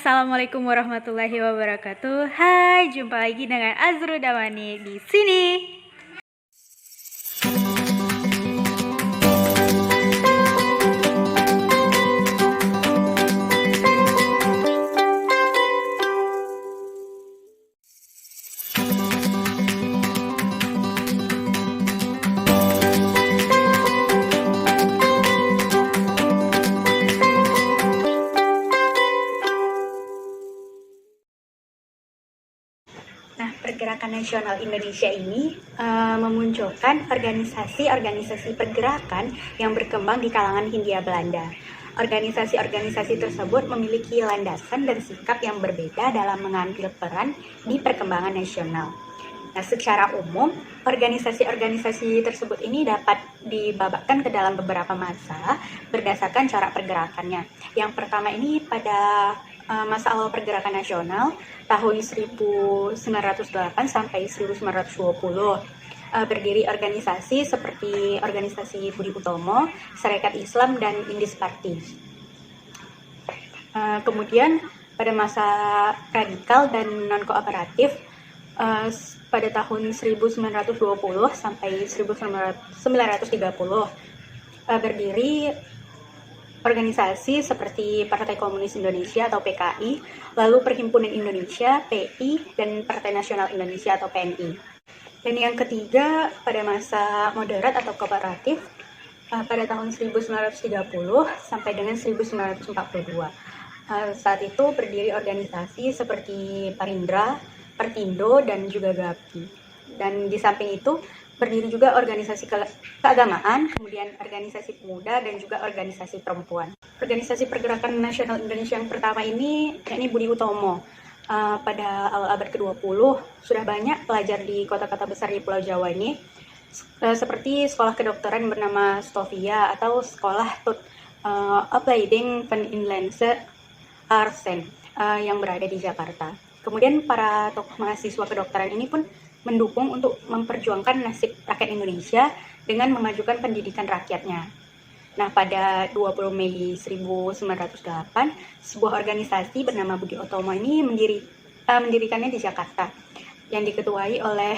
Assalamualaikum warahmatullahi wabarakatuh. Hai, jumpa lagi dengan Azru Damani di sini. Nah, Pergerakan Nasional Indonesia ini memunculkan organisasi-organisasi pergerakan yang berkembang di kalangan Hindia Belanda. Organisasi-organisasi tersebut memiliki landasan dan sikap yang berbeda dalam mengambil peran di perkembangan nasional. Nah, secara umum, organisasi-organisasi tersebut ini dapat dibabatkan ke dalam beberapa masa berdasarkan cara pergerakannya. Yang pertama ini pada masa awal pergerakan nasional tahun 1908 sampai 1920 berdiri organisasi seperti organisasi Budi Utomo, Sarekat Islam, dan Indis Party. Kemudian pada masa radikal dan non-kooperatif pada tahun 1920 sampai 1930 berdiri organisasi seperti Partai Komunis Indonesia atau PKI, lalu Perhimpunan Indonesia (PI), dan Partai Nasional Indonesia atau PNI. Dan yang ketiga pada masa moderat atau kooperatif pada tahun 1930 sampai dengan 1942. Saat itu berdiri organisasi seperti Parindra, Pertindo, dan juga GAPI. Dan di samping itu berdiri juga organisasi keagamaan, kemudian organisasi pemuda, dan juga organisasi perempuan. Organisasi Pergerakan Nasional Indonesia yang pertama ini yakni Budi Utomo. Pada awal abad ke-20 sudah banyak pelajar di kota-kota besar di Pulau Jawa ini seperti sekolah kedokteran bernama Stovia atau sekolah Opleiding van Inlandse Artsen yang berada di Jakarta. Kemudian para tokoh mahasiswa kedokteran ini pun mendukung untuk memperjuangkan nasib rakyat Indonesia dengan memajukan pendidikan rakyatnya. Nah, pada 20 Mei 1908, sebuah organisasi bernama Budi Utomo ini mendirikannya di Jakarta, yang diketuai oleh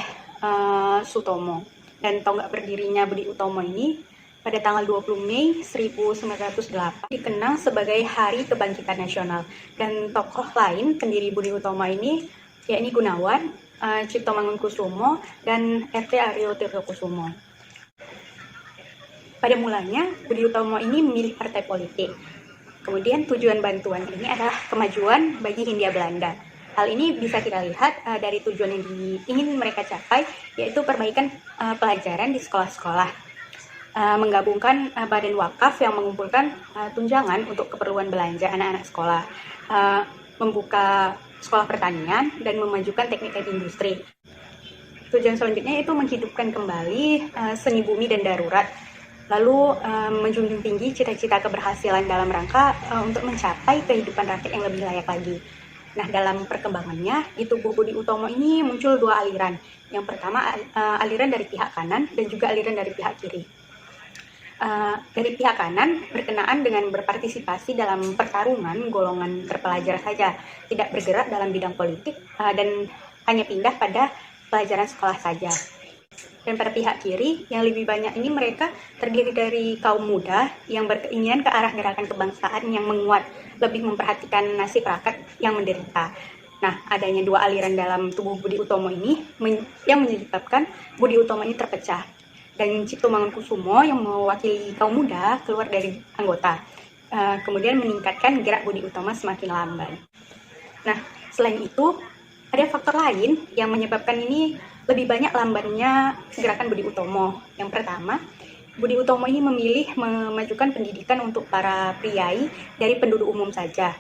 Sutomo. Dan tonggak berdirinya Budi Utomo ini pada tanggal 20 Mei 1908 dikenang sebagai Hari Kebangkitan Nasional. Dan tokoh lain pendiri Budi Utomo ini yakni Gunawan, Cipto Mangunkusumo, dan R.T. Aryo Tirtokusumo. Pada mulanya, Budi Utomo ini memilih partai politik. Kemudian tujuan bantuan ini adalah kemajuan bagi Hindia Belanda. Hal ini bisa kita lihat dari tujuan yang ingin mereka capai, yaitu perbaikan pelajaran di sekolah-sekolah. Menggabungkan badan wakaf yang mengumpulkan tunjangan untuk keperluan belanja anak-anak sekolah. Membuka sekolah pertanian, dan memajukan teknik industri. Tujuan selanjutnya itu menghidupkan kembali seni bumi dan darurat, lalu menjunjung tinggi cita-cita keberhasilan dalam rangka untuk mencapai kehidupan rakyat yang lebih layak lagi. Nah, dalam perkembangannya, di tubuh Budi Utomo ini muncul dua aliran. Yang pertama, aliran dari pihak kanan dan juga aliran dari pihak kiri. Dari pihak kanan berkenaan dengan berpartisipasi dalam pertarungan golongan terpelajar saja, tidak bergerak dalam bidang politik dan hanya pindah pada pelajaran sekolah saja. Dan pada pihak kiri yang lebih banyak ini mereka terdiri dari kaum muda yang berkeinginan ke arah gerakan kebangsaan yang menguat, lebih memperhatikan nasib rakyat yang menderita. Nah, adanya dua aliran dalam tubuh Budi Utomo ini yang menyebabkan Budi Utomo ini terpecah. Dan Cipto Mangunkusumo yang mewakili kaum muda keluar dari anggota, kemudian meningkatkan gerak Budi Utomo semakin lamban. Nah, selain itu ada faktor lain yang menyebabkan ini lebih banyak lambannya gerakan Budi Utomo. Yang pertama, Budi Utomo ini memilih memajukan pendidikan untuk para priai dari penduduk umum saja,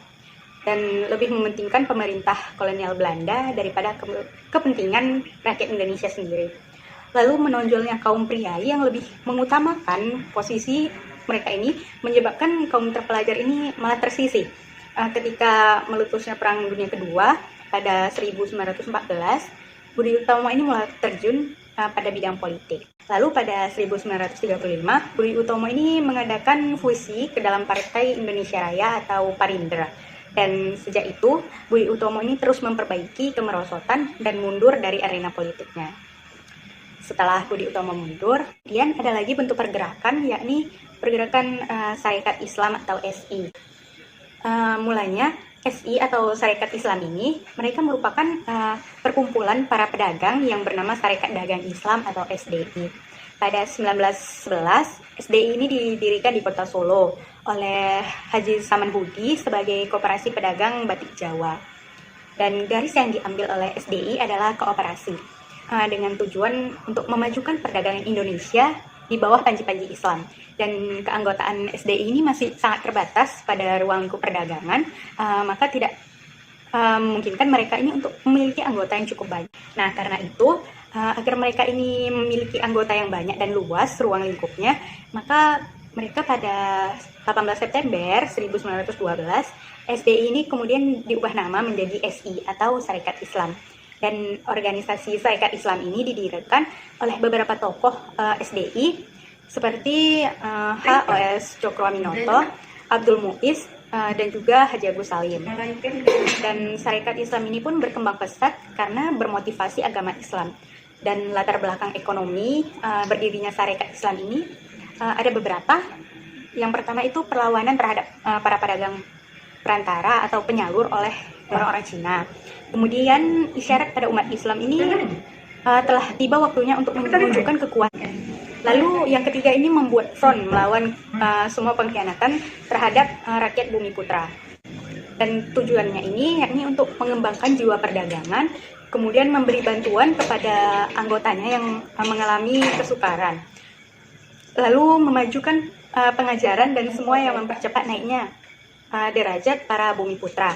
dan lebih mementingkan pemerintah kolonial Belanda daripada kepentingan rakyat Indonesia sendiri. Lalu menonjolnya kaum priai yang lebih mengutamakan posisi mereka ini menyebabkan kaum terpelajar ini malah tersisih. Ketika meletusnya Perang Dunia Kedua pada 1914, Budi Utomo ini mulai terjun pada bidang politik. Lalu pada 1935, Budi Utomo ini mengadakan fusi ke dalam Partai Indonesia Raya atau Parindra. Dan sejak itu, Budi Utomo ini terus memperbaiki kemerosotan dan mundur dari arena politiknya. Setelah Budi Utomo mundur, kemudian ada lagi bentuk pergerakan, yakni pergerakan Sarekat Islam atau SI. Mulanya SI atau Sarekat Islam ini, mereka merupakan perkumpulan para pedagang yang bernama Sarekat Dagang Islam atau SDI. Pada 1911, SDI ini didirikan di kota Solo oleh Haji Saman Hudi sebagai Koperasi Pedagang Batik Jawa. Dan garis yang diambil oleh SDI adalah kooperasi, dengan tujuan untuk memajukan perdagangan Indonesia di bawah panji-panji Islam. Dan keanggotaan SDI ini masih sangat terbatas pada ruang lingkup perdagangan, maka tidak memungkinkan mereka ini untuk memiliki anggota yang cukup banyak. Nah, karena itu, agar mereka ini memiliki anggota yang banyak dan luas ruang lingkupnya, maka mereka pada 18 September 1912, SDI ini kemudian diubah nama menjadi SI atau Sarekat Islam. Dan organisasi Sarekat Islam ini didirikan oleh beberapa tokoh SDI seperti H.O.S. Cokroaminoto, Abdul Muiz, dan juga Haji Agus Salim. Dan Sarekat Islam ini pun berkembang pesat karena bermotivasi agama Islam. Dan latar belakang ekonomi berdirinya Sarekat Islam ini ada beberapa. Yang pertama itu perlawanan terhadap para pedagang perantara atau penyalur oleh orang-orang Cina. Kemudian isyarat pada umat Islam ini telah tiba waktunya untuk menunjukkan kekuatan. Lalu yang ketiga ini membuat front melawan semua pengkhianatan terhadap rakyat Bumi Putra. Dan tujuannya ini yakni untuk mengembangkan jiwa perdagangan, kemudian memberi bantuan kepada anggotanya yang mengalami kesukaran. Lalu memajukan pengajaran dan semua yang mempercepat naiknya derajat para Bumi Putra.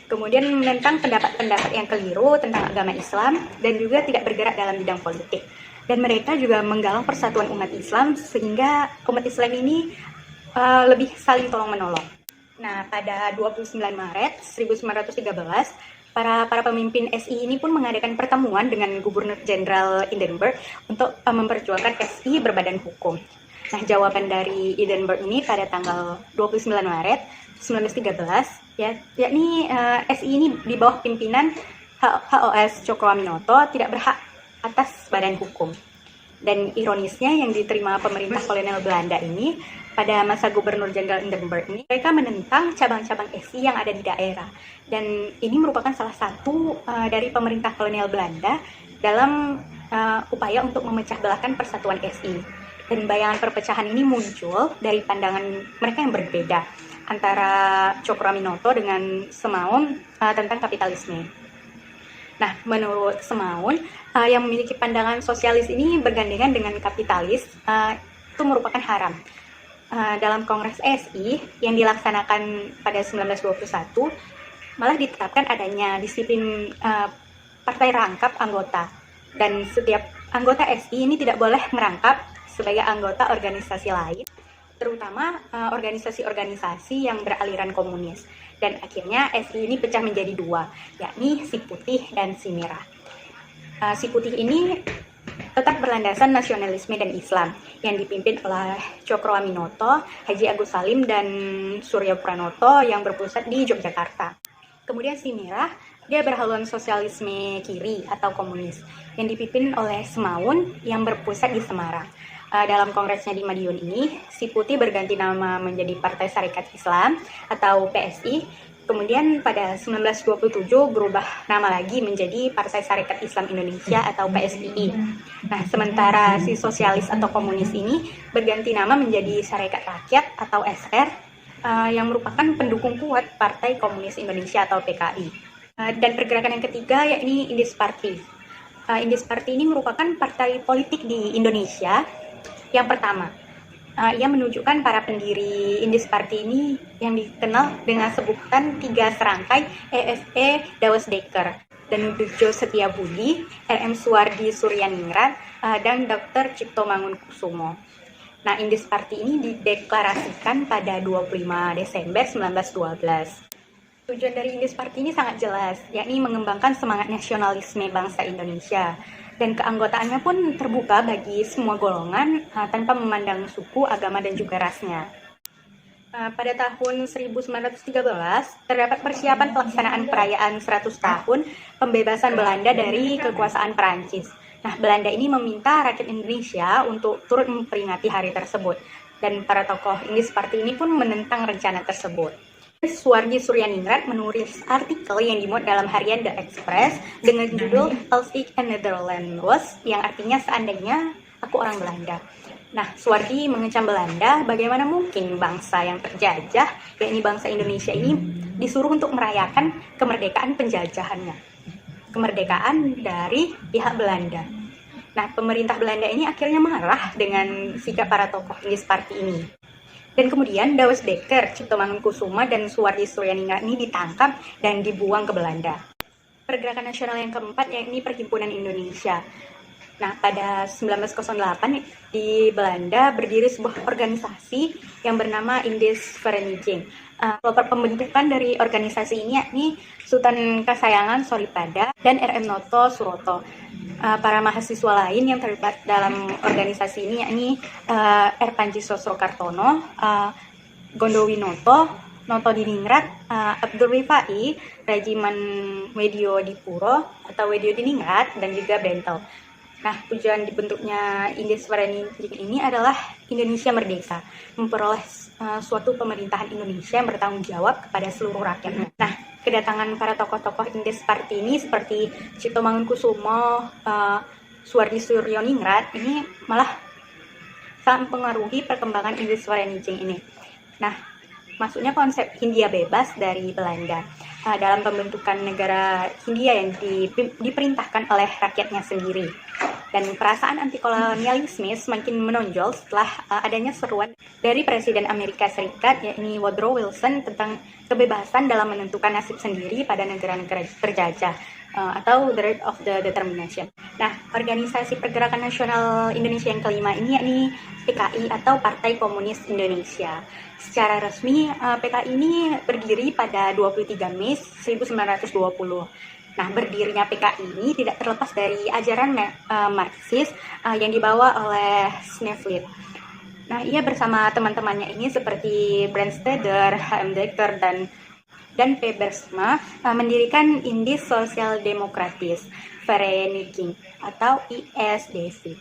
Kemudian menentang pendapat-pendapat yang keliru tentang agama Islam dan juga tidak bergerak dalam bidang politik. Dan mereka juga menggalang persatuan umat Islam sehingga umat Islam ini lebih saling tolong-menolong. Nah, pada 29 Maret 1913, para pemimpin SI ini pun mengadakan pertemuan dengan Gubernur Jenderal Hindenburg untuk memperjuangkan SI berbadan hukum. Nah, jawaban dari Hindenburg ini pada tanggal 29 Maret 1913, yakni SI ini di bawah pimpinan H.O.S. Cokroaminoto tidak berhak atas badan hukum. Dan ironisnya yang diterima pemerintah kolonial Belanda ini pada masa Gubernur Jenderal Hindenburg ini, mereka menentang cabang-cabang SI yang ada di daerah. Dan ini merupakan salah satu dari pemerintah kolonial Belanda dalam upaya untuk memecah belahkan persatuan SI. Dan bayangan perpecahan ini muncul dari pandangan mereka yang berbeda antara Cokroaminoto dengan Semaun tentang kapitalisme. Nah, menurut Semaun, yang memiliki pandangan sosialis ini bergandengan dengan kapitalis itu merupakan haram. Dalam Kongres SI yang dilaksanakan pada 1921, malah ditetapkan adanya disiplin partai rangkap anggota. Dan setiap anggota SI ini tidak boleh merangkap sebagai anggota organisasi lain, terutama organisasi-organisasi yang beraliran komunis. Dan akhirnya SI ini pecah menjadi dua, yakni si putih dan si merah. Si putih ini tetap berlandasan nasionalisme dan Islam yang dipimpin oleh Cokroaminoto, Haji Agus Salim, dan Suryo Pranoto yang berpusat di Yogyakarta. Kemudian si merah, dia berhaluan sosialisme kiri atau komunis yang dipimpin oleh Semaun yang berpusat di Semarang. Dalam kongresnya di Madiun ini, si putih berganti nama menjadi Partai Sarekat Islam atau PSI. Kemudian pada 1927 berubah nama lagi menjadi Partai Sarekat Islam Indonesia atau PSII. Nah, sementara si sosialis atau komunis ini berganti nama menjadi Sarekat Rakyat atau SR yang merupakan pendukung kuat Partai Komunis Indonesia atau PKI. Dan pergerakan yang ketiga yakni Indis Party. Indis Party ini merupakan partai politik di Indonesia yang pertama. Ia menunjukkan para pendiri Indis Party ini yang dikenal dengan sebutan 3 serangkai EFE Dawes Dekker, Danudujo Setiabudi, RM Suwardi Suryaningrat, dan Dr. Cipto Mangunkusumo. Nah, Indis Party ini dideklarasikan pada 25 Desember 1912. Tujuan dari Indis Party ini sangat jelas, yakni mengembangkan semangat nasionalisme bangsa Indonesia. Dan keanggotaannya pun terbuka bagi semua golongan tanpa memandang suku, agama, dan juga rasnya. Pada tahun 1913, terdapat persiapan pelaksanaan perayaan 100 tahun pembebasan Belanda dari kekuasaan Perancis. Nah, Belanda ini meminta rakyat Indonesia untuk turut memperingati hari tersebut. Dan para tokoh Inggris Party ini pun menentang rencana tersebut. Suwardi Suryaningrat menulis artikel yang dimuat dalam harian The Express dengan judul Als ik een Nederlander was, yang artinya seandainya aku orang Belanda. Nah, Suwardi mengecam Belanda, bagaimana mungkin bangsa yang terjajah, yakni bangsa Indonesia ini, disuruh untuk merayakan kemerdekaan penjajahannya. Kemerdekaan dari pihak Belanda. Nah, pemerintah Belanda ini akhirnya marah dengan sikap para tokoh Inggris Party ini. Dan kemudian Dawes Dekker, Cipto Mangunkusumo, dan Suwardi Suryaningrat ini ditangkap dan dibuang ke Belanda. Pergerakan nasional yang keempat yakni Perhimpunan Indonesia. Nah, pada 1908 di Belanda berdiri sebuah organisasi yang bernama Indische Vereniging. Pembentukan dari organisasi ini yakni Sultan Kasayangan Soripada dan R.M. Noto Suroto. Para mahasiswa lain yang terlibat dalam organisasi ini yakni R. Panji Sosrokartono, Gondo Winoto, Noto Diningrat, Abdul Rifai, Rajiman Wedio Dipuro atau Wedio Diningrat, dan juga Bentel. Nah, tujuan dibentuknya Indische Vereniging ini adalah Indonesia merdeka, memperoleh suatu pemerintahan Indonesia yang bertanggung jawab kepada seluruh rakyatnya. Nah, kedatangan para tokoh-tokoh Inggris Party ini seperti Cipto Mangunkusumo, Suwardi Suryaningrat ini malah sangat mempengaruhi perkembangan Indische Vereniging ini. Nah, maksudnya konsep Hindia bebas dari Belanda dalam pembentukan negara Hindia yang diperintahkan oleh rakyatnya sendiri. Dan perasaan anti-kolonialisme semakin menonjol setelah adanya seruan dari Presiden Amerika Serikat yakni Woodrow Wilson tentang kebebasan dalam menentukan nasib sendiri pada negara-negara terjajah atau the right of the determination. Nah, organisasi Pergerakan Nasional Indonesia yang kelima ini yakni PKI atau Partai Komunis Indonesia. Secara resmi, PKI ini berdiri pada 23 Mei 1920. Nah, berdirinya PKI ini tidak terlepas dari ajaran Marxis yang dibawa oleh Schneeflid. Nah, ia bersama teman-temannya ini seperti Brandsteder, H.M. Dekker, dan P. Bergsma mendirikan Indische Social Democratische Vereniging atau ISDV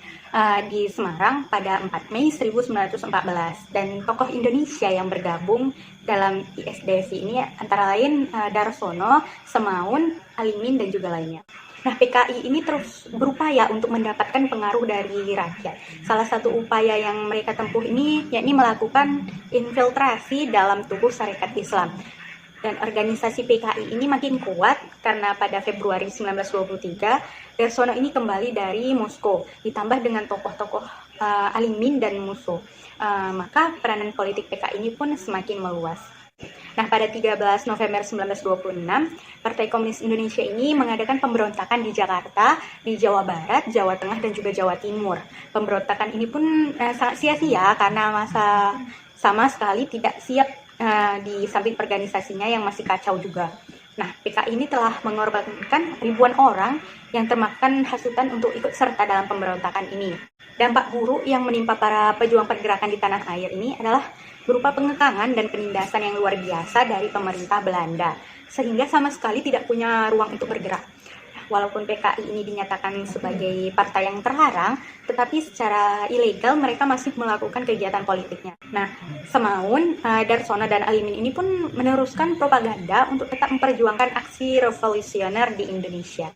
di Semarang pada 4 Mei 1914. Dan tokoh Indonesia yang bergabung dalam ISDV ini antara lain Darsono, Semaun, Alimin, dan juga lainnya. Nah, PKI ini terus berupaya untuk mendapatkan pengaruh dari rakyat. Salah satu upaya yang mereka tempuh ini yakni melakukan infiltrasi dalam tubuh Sarekat Islam. Dan organisasi PKI ini makin kuat karena pada Februari 1923 Darsono ini kembali dari Moskow ditambah dengan tokoh-tokoh Alimin dan Musso. Maka peranan politik PKI ini pun semakin meluas. Nah, pada 13 November 1926, Partai Komunis Indonesia ini mengadakan pemberontakan di Jakarta, di Jawa Barat, Jawa Tengah, dan juga Jawa Timur. Pemberontakan ini pun sangat sia-sia karena masa sama sekali tidak siap di samping organisasinya yang masih kacau juga. Nah, PKI ini telah mengorbankan ribuan orang yang termakan hasutan untuk ikut serta dalam pemberontakan ini. Dampak buruk yang menimpa para pejuang pergerakan di tanah air ini adalah berupa pengekangan dan penindasan yang luar biasa dari pemerintah Belanda, sehingga sama sekali tidak punya ruang untuk bergerak. Walaupun PKI ini dinyatakan sebagai partai yang terlarang, tetapi secara ilegal mereka masih melakukan kegiatan politiknya. Nah, Semaun, Darsono, dan Alimin ini pun meneruskan propaganda untuk tetap memperjuangkan aksi revolusioner di Indonesia.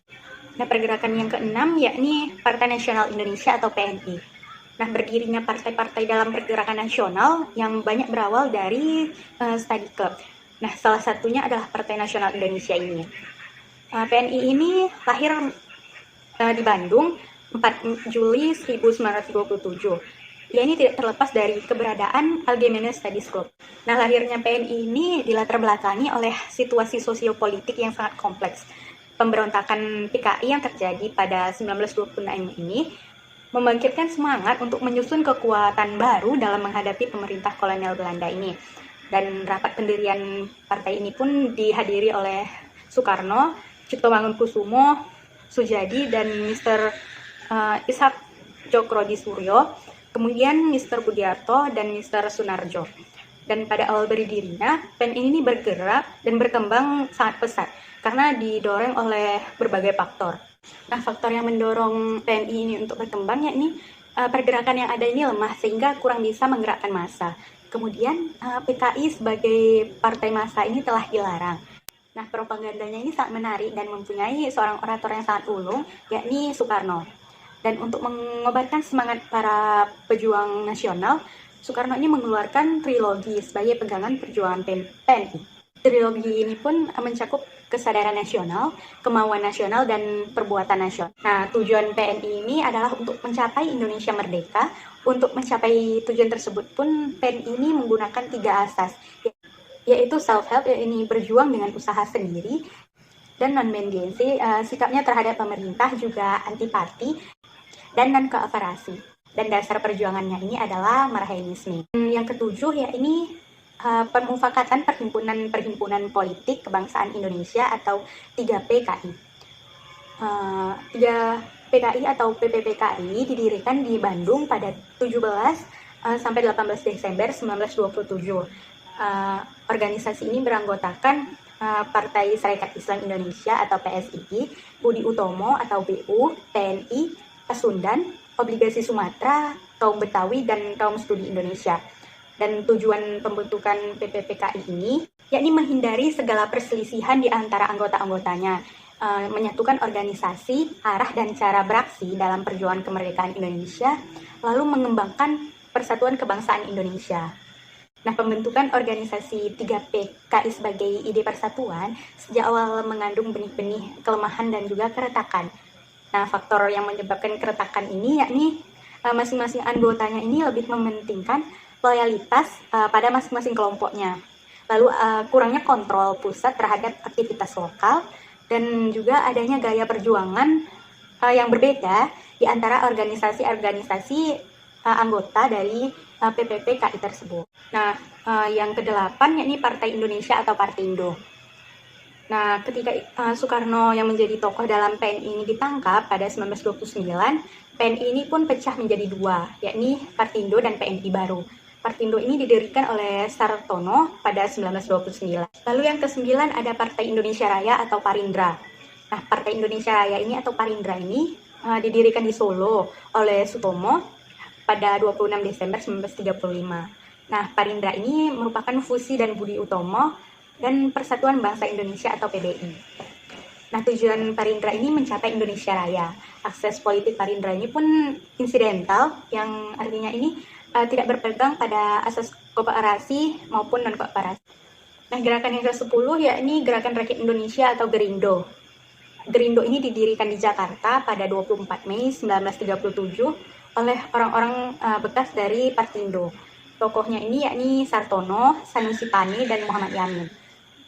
Nah, pergerakan yang keenam yakni Partai Nasional Indonesia atau PNI. Nah, berdirinya partai-partai dalam pergerakan nasional yang banyak berawal dari study club. Nah, salah satunya adalah Partai Nasional Indonesia ini. PNI ini lahir di Bandung 4 Juli 1927. Ya, ini tidak terlepas dari keberadaan Allgemeine Studies Club. Nah, lahirnya PNI ini dilatar belakangi oleh situasi sosiopolitik yang sangat kompleks. Pemberontakan PKI yang terjadi pada 1926 ini membangkitkan semangat untuk menyusun kekuatan baru dalam menghadapi pemerintah kolonial Belanda ini. Dan rapat pendirian partai ini pun dihadiri oleh Soekarno, Cipto Mangunkusumo, Sujadi, dan Mr. Ishak Cokrodissuryo, kemudian Mr. Budiarto, dan Mr. Sunarjo. Dan pada awal berdirinya, PNI ini bergerak dan berkembang sangat pesat karena didorong oleh berbagai faktor. Nah, faktor yang mendorong PNI ini untuk berkembang yakni pergerakan yang ada ini lemah sehingga kurang bisa menggerakkan massa. Kemudian PKI sebagai partai massa ini telah dilarang. Nah, propagandanya ini sangat menarik dan mempunyai seorang orator yang sangat ulung, yakni Soekarno. Dan untuk mengobarkan semangat para pejuang nasional, Soekarno ini mengeluarkan trilogi sebagai pegangan perjuangan PNI. Trilogi ini pun mencakup kesadaran nasional, kemauan nasional, dan perbuatan nasional. Nah, tujuan PNI ini adalah untuk mencapai Indonesia merdeka. Untuk mencapai tujuan tersebut pun PNI ini menggunakan 3 asas, yaitu self-help, ini berjuang dengan usaha sendiri, dan non-mendiency, sikapnya terhadap pemerintah, juga antipati, dan non-kooperasi. Dan dasar perjuangannya ini adalah Marxisme. Yang ketujuh, yakni permufakatan perhimpunan politik kebangsaan Indonesia atau 3PKI. 3PKI atau PPPKI didirikan di Bandung pada 17 sampai 18 Desember 1927. Organisasi ini beranggotakan Partai Serikat Islam Indonesia atau PSII, Budi Utomo atau BU, TNI, Pasundan, Obligasi Sumatera, Kaum Betawi, dan Kaum Studi Indonesia. Dan tujuan pembentukan PPPKI ini yakni menghindari segala perselisihan di antara anggota-anggotanya, menyatukan organisasi, arah dan cara beraksi dalam perjuangan kemerdekaan Indonesia, lalu mengembangkan persatuan kebangsaan Indonesia. Nah, pembentukan organisasi 3PKI sebagai ide persatuan sejak awal mengandung benih-benih kelemahan dan juga keretakan. Nah, faktor yang menyebabkan keretakan ini yakni masing-masing anggotanya ini lebih mementingkan loyalitas pada masing-masing kelompoknya. Lalu kurangnya kontrol pusat terhadap aktivitas lokal, dan juga adanya gaya perjuangan yang berbeda di antara organisasi-organisasi anggota dari PPPKI tersebut. Nah, yang kedelapan yakni Partai Indonesia atau Partindo. Nah, ketika Soekarno yang menjadi tokoh dalam PNI ini ditangkap pada 1929, PNI ini pun pecah menjadi 2, yakni Partindo dan PNI baru. Partindo ini didirikan oleh Sartono pada 1929. Lalu yang ke-9 ada Partai Indonesia Raya atau Parindra. Nah, Partai Indonesia Raya ini atau Parindra ini didirikan di Solo oleh Sutomo pada 26 Desember 1935. Nah, Parindra ini merupakan fusi dan Budi Utomo dan Persatuan Bangsa Indonesia atau PBI. Nah, tujuan Parindra ini mencapai Indonesia Raya. Akses politik Parindra ini pun insidental, yang artinya ini tidak berpegang pada asas kooperasi maupun non-kooperasi. Nah, gerakan yang ke-10 yakni Gerakan Rakyat Indonesia atau Gerindo. Gerindo ini didirikan di Jakarta pada 24 Mei 1937 oleh orang-orang bekas dari Partindo. Tokohnya ini yakni Sartono, Sanusi Pane, dan Muhammad Yamin.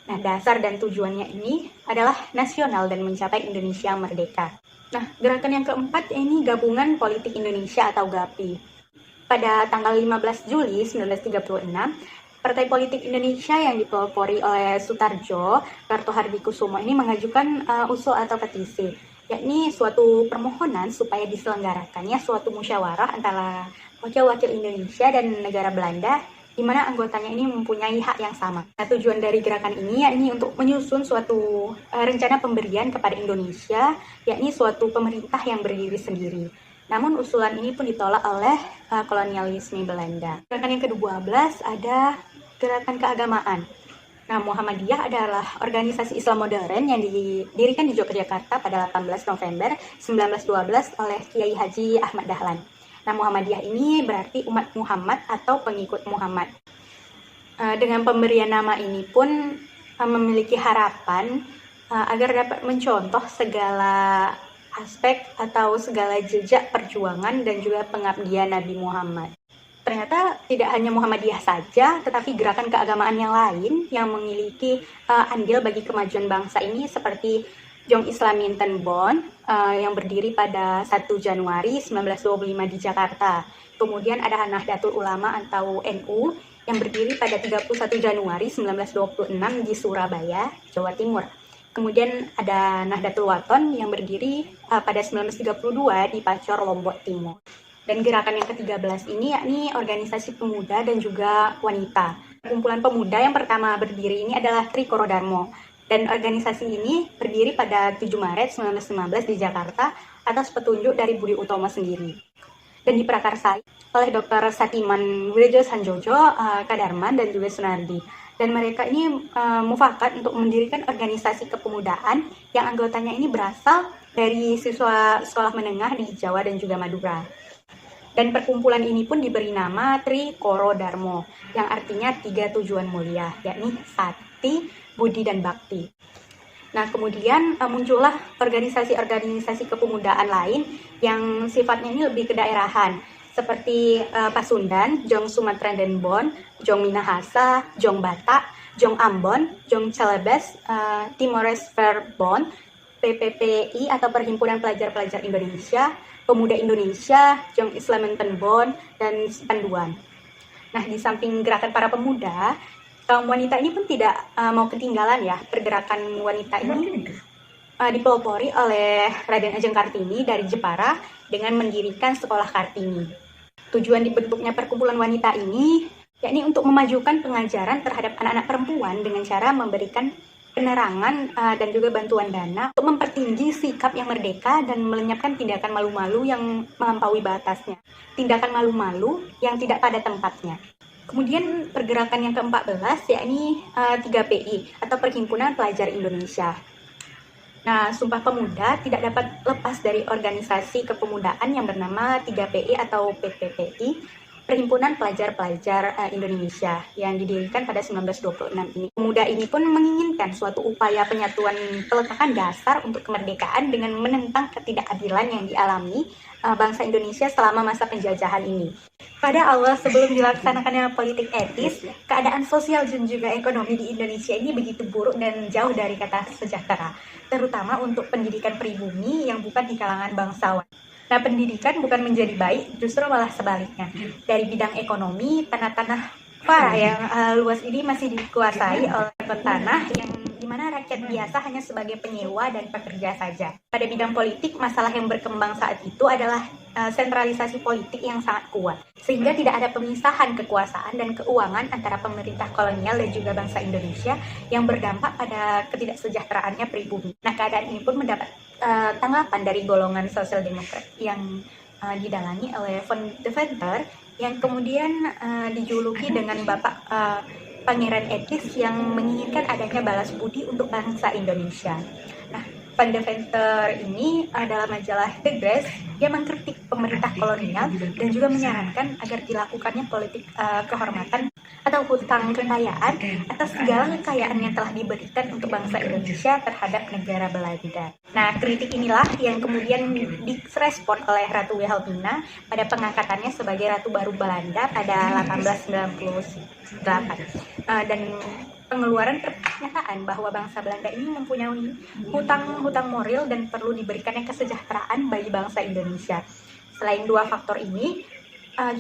Nah, dasar dan tujuannya ini adalah nasional dan mencapai Indonesia merdeka. Nah, gerakan yang keempat ini Gabungan Politik Indonesia atau GAPI. Pada tanggal 15 Juli 1936, Partai Politik Indonesia yang dipelopori oleh Sutarjo, Kartohardikusumo ini mengajukan usul atau petisi, yakni suatu permohonan supaya diselenggarakannya suatu musyawarah antara wakil-wakil Indonesia dan negara Belanda, di mana anggotanya ini mempunyai hak yang sama. Nah, tujuan dari gerakan ini yakni untuk menyusun suatu rencana pemberian kepada Indonesia, yakni suatu pemerintah yang berdiri sendiri. Namun usulan ini pun ditolak oleh kolonialisme Belanda. Gerakan yang ke-12 ada gerakan keagamaan. Nah, Muhammadiyah adalah organisasi Islam modern yang didirikan di Yogyakarta pada 18 November 1912 oleh Kiai Haji Ahmad Dahlan. Nah, Muhammadiyah ini berarti umat Muhammad atau pengikut Muhammad. Dengan pemberian nama ini pun memiliki harapan agar dapat mencontoh segala aspek atau segala jejak perjuangan dan juga pengabdian Nabi Muhammad. Ternyata tidak hanya Muhammadiyah saja, tetapi gerakan keagamaan yang lain yang memiliki andil bagi kemajuan bangsa ini seperti Jong Islaminten Bond yang berdiri pada 1 Januari 1925 di Jakarta. Kemudian ada Nahdlatul Ulama atau NU yang berdiri pada 31 Januari 1926 di Surabaya, Jawa Timur. Kemudian ada Nahdlatul Wathon yang berdiri pada 1932 di Pacor, Lombok Timur. Dan gerakan yang ke-13 ini yakni organisasi pemuda dan juga wanita. Kumpulan pemuda yang pertama berdiri ini adalah Trikoro Darmo. Dan organisasi ini berdiri pada 7 Maret 1915 di Jakarta atas petunjuk dari Budi Utomo sendiri. Dan diprakarsai oleh Dr. Satiman Wirejo Sanjojo, Kadarman, dan juga Sunardi. Dan mereka ini mufakat untuk mendirikan organisasi kepemudaan yang anggotanya ini berasal dari siswa sekolah menengah di Jawa dan juga Madura. Dan perkumpulan ini pun diberi nama Trikoro Darmo, yang artinya 3 tujuan mulia, yakni Sati, Budi, dan Bakti. Nah, kemudian muncullah organisasi-organisasi kepemudaan lain yang sifatnya ini lebih kedaerahan, seperti Pasundan, Jong Sumatera dan Bon, Jong Minahasa, Jong Batak, Jong Ambon, Jong Celebes, Timores Verbon, PPPI atau Perhimpunan Pelajar-Pelajar Indonesia, Pemuda Indonesia, Jong Islamenten Bon, dan Panduan. Nah, di samping gerakan para pemuda, kaum wanita ini pun tidak mau ketinggalan ya. Pergerakan wanita ini dipelopori oleh Raden Ajeng Kartini dari Jepara dengan mendirikan Sekolah Kartini. Tujuan dibentuknya perkumpulan wanita ini yakni untuk memajukan pengajaran terhadap anak-anak perempuan dengan cara memberikan penerangan dan juga bantuan dana untuk mempertinggi sikap yang merdeka dan melenyapkan tindakan malu-malu yang melampaui batasnya. Tindakan malu-malu yang tidak pada tempatnya. Kemudian pergerakan yang ke-14 yakni 3PI atau Perhimpunan Pelajar Indonesia. Nah, Sumpah Pemuda tidak dapat lepas dari organisasi kepemudaan yang bernama 3PI atau PPPI, Perhimpunan Pelajar-Pelajar Indonesia, yang didirikan pada 1926 ini. Pemuda ini pun menginginkan suatu upaya penyatuan peletakan dasar untuk kemerdekaan dengan menentang ketidakadilan yang dialami bangsa Indonesia selama masa penjajahan ini. Pada awal sebelum dilaksanakannya politik etis, keadaan sosial dan juga ekonomi di Indonesia ini begitu buruk dan jauh dari kata sejahtera, terutama untuk pendidikan pribumi yang bukan di kalangan bangsawan. Nah, pendidikan bukan menjadi baik, justru malah sebaliknya. Dari bidang ekonomi, tanah-tanah para yang luas ini masih dikuasai oleh tanah yang dimana rakyat biasa hanya sebagai penyewa dan pekerja saja. Pada bidang politik, masalah yang berkembang saat itu adalah sentralisasi politik yang sangat kuat, sehingga tidak ada pemisahan kekuasaan dan keuangan antara pemerintah kolonial dan juga bangsa Indonesia yang berdampak pada ketidaksejahteraan pribumi. Nah, keadaan ini pun mendapat tanggapan dari golongan sosial demokrat yang didalangi oleh von Deventer yang kemudian dijuluki dengan Bapak Pangeran Etis yang menginginkan adanya balas budi untuk bangsa Indonesia. Nah, Van Deventer ini adalah majalah The Grass yang mengkritik pemerintah kolonial dan juga menyarankan agar dilakukannya politik kehormatan atau hutang kekayaan atas segala kekayaan yang telah diberikan untuk bangsa Indonesia terhadap negara Belanda. Nah, kritik inilah yang kemudian direspon oleh Ratu Wilhelmina pada pengangkatannya sebagai Ratu Baru Belanda pada 1898 dan pengeluaran pernyataan bahwa bangsa Belanda ini mempunyai hutang moral dan perlu diberikannya kesejahteraan bagi bangsa Indonesia. Selain dua faktor ini,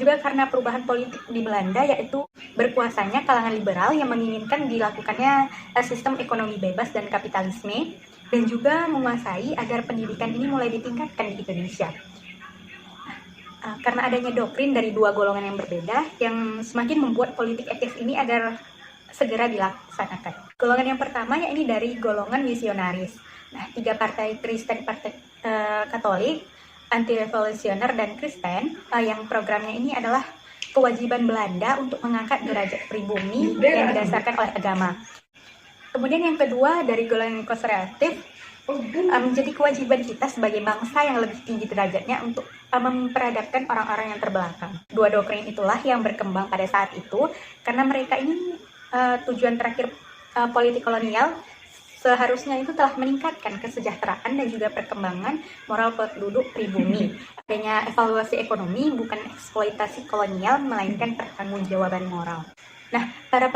juga karena perubahan politik di Belanda, yaitu berkuasanya kalangan liberal yang menginginkan dilakukannya sistem ekonomi bebas dan kapitalisme, dan juga menguasai agar pendidikan ini mulai ditingkatkan di Indonesia. Karena adanya doktrin dari dua golongan yang berbeda, yang semakin membuat politik etis ini agar segera dilaksanakan. Golongan yang pertama yakni dari golongan misionaris. Nah, 3 partai Kristen, partai Katolik, anti-revolusioner, dan Kristen yang programnya ini adalah kewajiban Belanda untuk mengangkat derajat pribumi yang didasarkan oleh agama. Kemudian yang kedua dari golongan konservatif, menjadi kewajiban kita sebagai bangsa yang lebih tinggi derajatnya untuk memperadabkan orang-orang yang terbelakang. Dua doktrin itulah yang berkembang pada saat itu karena mereka ini tujuan terakhir politik kolonial seharusnya itu telah meningkatkan kesejahteraan dan juga perkembangan moral penduduk pribumi. Adanya evaluasi ekonomi bukan eksploitasi kolonial, melainkan pertanggungjawaban moral. Nah, para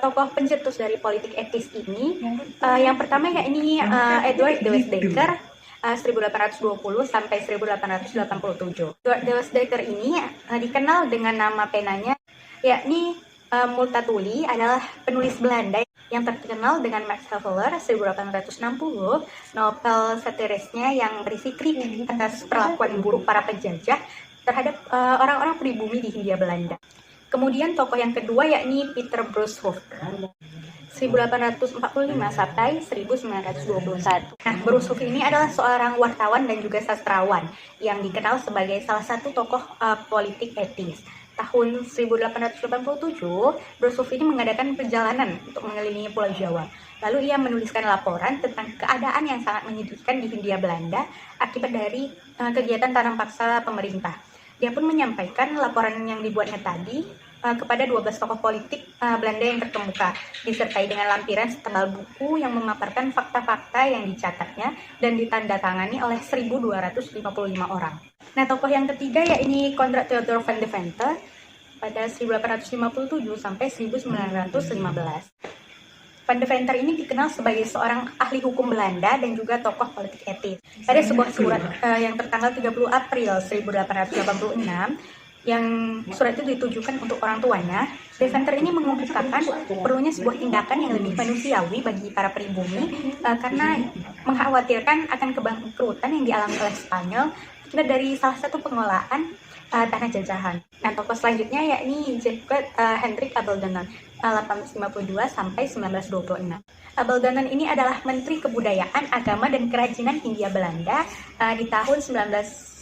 tokoh pencetus dari politik etis ini, yang pertama yakni Edward de Westdekker, 1820 sampai 1887. Edward de Westdekker ini dikenal dengan nama penanya yakni Multatuli, adalah penulis Belanda yang terkenal dengan Max Havelaar 1860, novel satirisnya yang berisi kritik atas perlakuan buruk para penjajah terhadap orang-orang pribumi di Hindia Belanda. Kemudian tokoh yang kedua yakni Peter Bruce Hoff, 1845 sampai 1921. Nah, Bruce Hoff ini adalah seorang wartawan dan juga sastrawan yang dikenal sebagai salah satu tokoh politik etis. Tahun 1887, Bruce Hoff ini mengadakan perjalanan untuk mengelilingi Pulau Jawa. Lalu ia menuliskan laporan tentang keadaan yang sangat menyedihkan di Hindia Belanda akibat dari kegiatan tanam paksa pemerintah. Dia pun menyampaikan laporan yang dibuatnya tadi kepada 12 tokoh politik Belanda yang terkemuka, disertai dengan lampiran setebal buku yang memaparkan fakta-fakta yang dicatatnya dan ditandatangani oleh 1.255 orang. Nah, tokoh yang ketiga yakni Konrad Theodor van de Venter pada 1857 sampai 1915. Van de Venter ini dikenal sebagai seorang ahli hukum Belanda dan juga tokoh politik etis. Pada sebuah surat yang tertanggal 30 April 1886, yang surat itu ditujukan untuk orang tuanya, De Venter ini mengungkapkan perlunya sebuah tindakan yang lebih manusiawi bagi para pribumi karena mengkhawatirkan akan kebangkrutan yang dialami oleh Spanyol akibat dari salah satu pengelolaan tanah jajahan. Nah, tokoh selanjutnya yakni Jacob Hendrik Abeldenon 1852 sampai 1926. Abeldenon ini adalah Menteri Kebudayaan, Agama dan Kerajinan Hindia Belanda di tahun 1900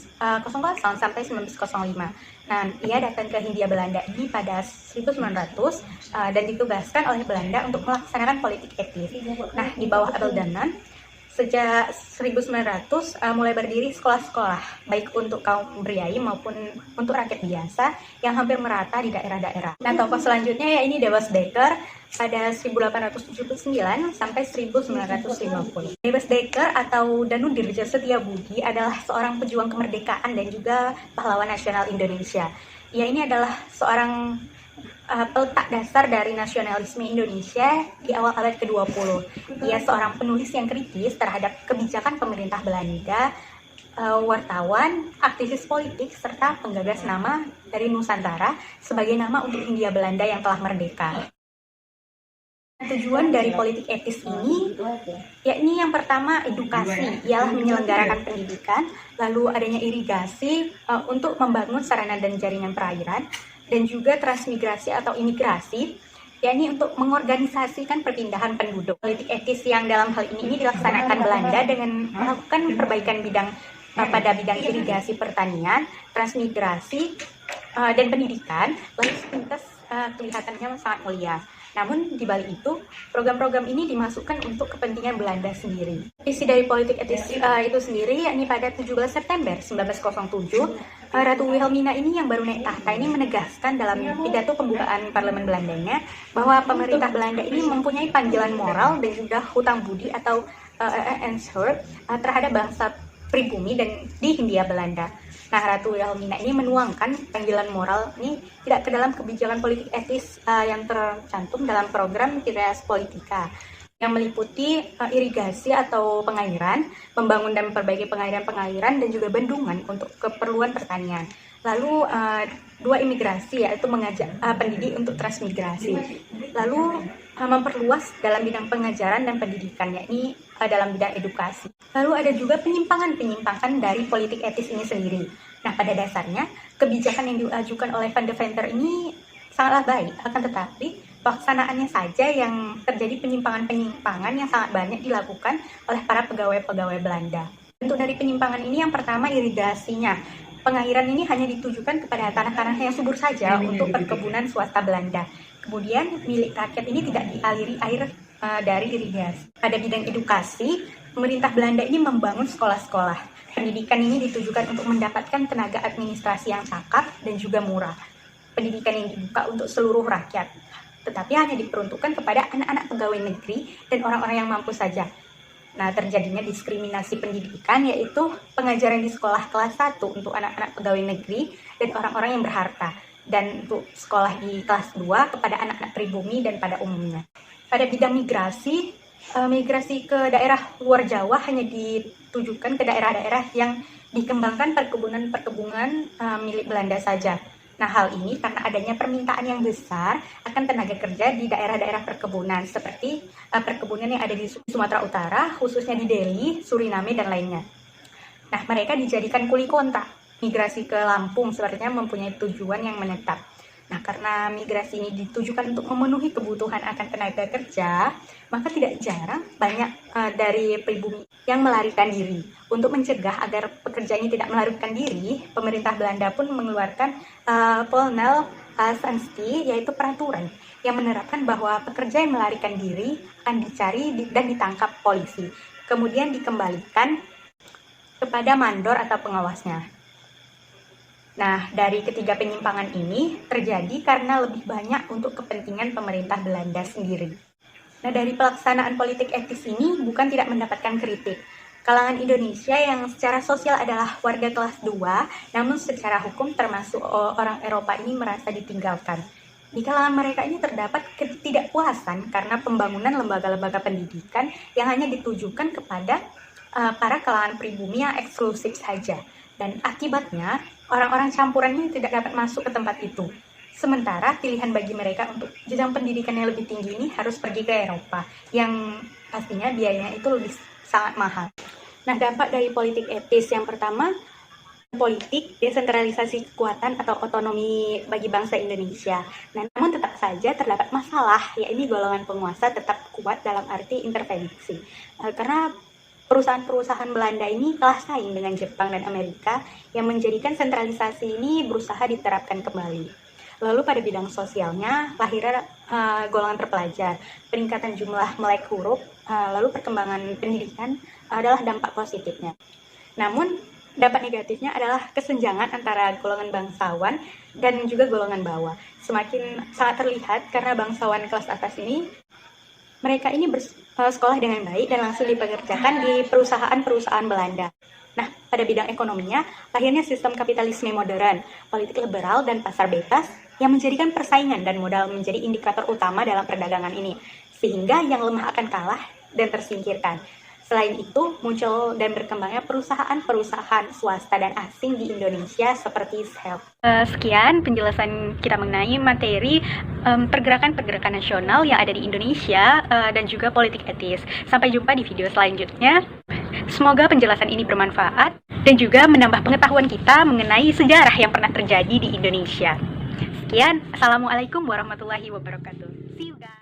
sampai 1905. Nah, ia datang ke Hindia Belanda ini pada 1900 dan ditugaskan oleh Belanda untuk melaksanakan politik etis. Nah, di bawah Abeldenon, sejak 1900 mulai berdiri sekolah-sekolah, baik untuk kaum priai maupun untuk rakyat biasa yang hampir merata di daerah-daerah. Nah, tokoh selanjutnya yakni De Dekker pada 1879 sampai 1950. De Dekker atau Danu Dirja Setiabudi adalah seorang pejuang kemerdekaan dan juga pahlawan nasional Indonesia. Ia ini adalah seorang peletak dasar dari nasionalisme Indonesia di awal abad ke-20. Ia seorang penulis yang kritis terhadap kebijakan pemerintah Belanda, wartawan, aktivis politik, serta penggagas nama dari Nusantara sebagai nama untuk Hindia Belanda yang telah merdeka. Tujuan dari politik etis ini yakni yang pertama edukasi, ialah menyelenggarakan pendidikan, lalu adanya irigasi untuk membangun sarana dan jaringan perairan, dan juga transmigrasi atau imigrasi, yakni untuk mengorganisasikan perpindahan penduduk. Politik etis yang dalam hal ini dilaksanakan Belanda dengan melakukan perbaikan pada bidang irigasi pertanian, transmigrasi, dan pendidikan, lalu sepintas kelihatannya sangat mulia. Namun di balik itu, program-program ini dimasukkan untuk kepentingan Belanda sendiri. Visi dari politik etis itu sendiri yakni pada 17 September 1907, Ratu Wilhelmina ini yang baru naik tahta ini menegaskan dalam pidato pembukaan parlemen Belandanya bahwa pemerintah Belanda ini mempunyai panggilan moral dan juga hutang budi atau answer terhadap bangsa pribumi dan di Hindia Belanda. Nah, Ratu Wilhelmina ini menuangkan panggilan moral ini tidak ke dalam kebijakan politik etis yang tercantum dalam program Res Politica yang meliputi irigasi atau pengairan, membangun dan memperbaiki pengairan-pengairan dan juga bendungan untuk keperluan pertanian. Lalu dua imigrasi, yaitu mengajak pendidik untuk transmigrasi. Lalu memperluas dalam bidang pengajaran dan pendidikan, yakni dalam bidang edukasi. Lalu ada juga penyimpangan-penyimpangan dari politik etis ini sendiri. Nah, pada dasarnya kebijakan yang diajukan oleh Van de Venter ini sangatlah baik, akan tetapi pelaksanaannya saja yang terjadi penyimpangan-penyimpangan yang sangat banyak dilakukan oleh para pegawai-pegawai Belanda. Bentuk dari penyimpangan ini yang pertama irigasinya. Pengairan ini hanya ditujukan kepada tanah-tanah yang subur saja untuk perkebunan swasta Belanda. Kemudian milik rakyat ini tidak dialiri air dari irigasi. Pada bidang edukasi, pemerintah Belanda ini membangun sekolah-sekolah. Pendidikan ini ditujukan untuk mendapatkan tenaga administrasi yang cakap dan juga murah. Pendidikan yang dibuka untuk seluruh rakyat, tetapi hanya diperuntukkan kepada anak-anak pegawai negeri dan orang-orang yang mampu saja. Nah, terjadinya diskriminasi pendidikan, yaitu pengajaran di sekolah kelas 1 untuk anak-anak pegawai negeri dan orang-orang yang berharta, dan untuk sekolah di kelas 2 kepada anak-anak pribumi dan pada umumnya. Pada bidang migrasi ke daerah luar Jawa hanya ditujukan ke daerah-daerah yang dikembangkan perkebunan milik Belanda saja. Nah, hal ini karena adanya permintaan yang besar akan tenaga kerja di daerah-daerah perkebunan, seperti perkebunan yang ada di Sumatera Utara, khususnya di Delhi, Suriname, dan lainnya. Nah, mereka dijadikan kuli kontrak. Migrasi ke Lampung sepertinya mempunyai tujuan yang menetap. Nah, karena migrasi ini ditujukan untuk memenuhi kebutuhan akan tenaga kerja, maka tidak jarang banyak dari pribumi yang melarikan diri. Untuk mencegah agar pekerja ini tidak melarikan diri, pemerintah Belanda pun mengeluarkan Polnel Sansti, yaitu peraturan yang menerapkan bahwa pekerja yang melarikan diri akan dicari dan ditangkap polisi, kemudian dikembalikan kepada mandor atau pengawasnya. Nah, dari ketiga penyimpangan ini terjadi karena lebih banyak untuk kepentingan pemerintah Belanda sendiri. Nah, dari pelaksanaan politik etis ini bukan tidak mendapatkan kritik. Kalangan Indonesia yang secara sosial adalah warga kelas 2, namun secara hukum termasuk orang Eropa ini merasa ditinggalkan. Di kalangan mereka ini terdapat ketidakpuasan karena pembangunan lembaga-lembaga pendidikan yang hanya ditujukan kepada para kalangan pribumi yang eksklusif saja. Dan akibatnya, orang-orang campuran ini tidak dapat masuk ke tempat itu. Sementara pilihan bagi mereka untuk jenjang pendidikan yang lebih tinggi ini harus pergi ke Eropa, yang pastinya biayanya itu lebih sangat mahal. Nah, dampak dari politik etis yang pertama, politik desentralisasi kekuatan atau otonomi bagi bangsa Indonesia. Nah, namun tetap saja terdapat masalah, yaitu golongan penguasa tetap kuat dalam arti intervensi. Karena perusahaan-perusahaan Belanda ini kalah saing dengan Jepang dan Amerika yang menjadikan sentralisasi ini berusaha diterapkan kembali. Lalu pada bidang sosialnya, lahirnya golongan terpelajar, peningkatan jumlah melek huruf, lalu perkembangan pendidikan adalah dampak positifnya. Namun, dampak negatifnya adalah kesenjangan antara golongan bangsawan dan juga golongan bawah. Semakin sangat terlihat karena bangsawan kelas atas ini mereka ini bersekolah dengan baik dan langsung dipekerjakan di perusahaan-perusahaan Belanda. Nah, pada bidang ekonominya, lahirnya sistem kapitalisme modern, politik liberal, dan pasar bebas yang menjadikan persaingan dan modal menjadi indikator utama dalam perdagangan ini, sehingga yang lemah akan kalah dan tersingkirkan. Selain itu, muncul dan berkembangnya perusahaan-perusahaan swasta dan asing di Indonesia seperti Shell. Sekian penjelasan kita mengenai materi pergerakan-pergerakan nasional yang ada di Indonesia dan juga politik etis. Sampai jumpa di video selanjutnya. Semoga penjelasan ini bermanfaat dan juga menambah pengetahuan kita mengenai sejarah yang pernah terjadi di Indonesia. Sekian, Assalamualaikum warahmatullahi wabarakatuh. See you guys.